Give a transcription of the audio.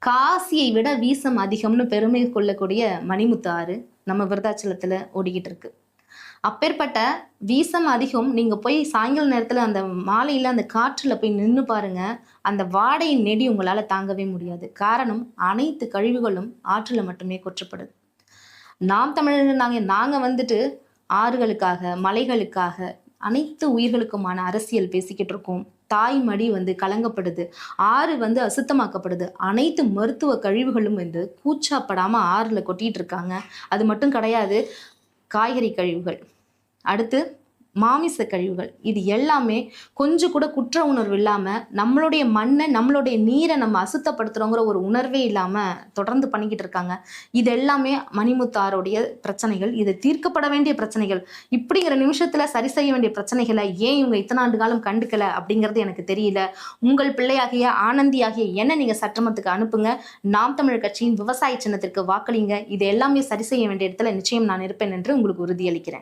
காசியை விட வீசம் அதிகம்னு பெருமை கொள்ளக்கூடிய மணிமுத்து ஆறு நம்ம விருதாச்சலத்துல ஓடிக்கிட்டு இருக்கு. அப்பேற்பட்ட வீசம் அதிகம். நீங்க போய் சாயங்கால நேரத்துல அந்த மாலையில அந்த காற்றுல போய் நின்னு பாருங்க. அந்த வாடையின் நெடி உங்களால தாங்கவே முடியாது. காரணம், அனைத்து கழிவுகளும் ஆற்றுல மட்டுமே கொற்றப்படுது. நாம் தமிழர் நாங்க நாங்க வந்துட்டு ஆறுகளுக்காக, மலைகளுக்காக, அனைத்து உயிர்களுக்குமான அரசியல் பேசிக்கிட்டு இருக்கோம். தாய்மடி கலங்கப்படுது. ஆறு அசுத்தமாக்கப்படுது. அனைத்து மருத்துவ கழிவுகளும் கூச்சாப்படாம ஆறுல கொட்டிட்டு இருக்காங்க. அது மட்டும் கிடையாது, காய்கறி கழிவுகள், அடுத்து மாமிச கழிவுகள், இது எல்லாமே கொஞ்சம் கூட குற்ற உணர்வு இல்லாம நம்மளுடைய மண்ணை, நம்மளுடைய நீரை நம்ம அசுத்தப்படுத்துறோங்கிற ஒரு உணர்வே இல்லாம தொடர்ந்து பண்ணிக்கிட்டு இருக்காங்க. இது எல்லாமே மணிமுத்தாருடைய பிரச்சனைகள். இது தீர்க்கப்பட வேண்டிய பிரச்சனைகள். இப்படிங்கிற நிமிஷத்துல சரி செய்ய வேண்டிய பிரச்சனைகளை ஏன் இவங்க இத்தனை ஆண்டு காலம் கண்டுக்கல அப்படிங்கிறது எனக்கு தெரியல. உங்கள் பிள்ளையாகிய ஆனந்தியாகிய என்ன நீங்க சட்டமத்துக்கு அனுப்புங்க. நாம் தமிழர் கட்சியின் விவசாய சின்னத்திற்கு வாக்களிங்க. இது எல்லாமே சரி செய்ய வேண்டிய இடத்துல நிச்சயம் நான் இருப்பேன் என்று உங்களுக்கு உறுதியளிக்கிறேன்.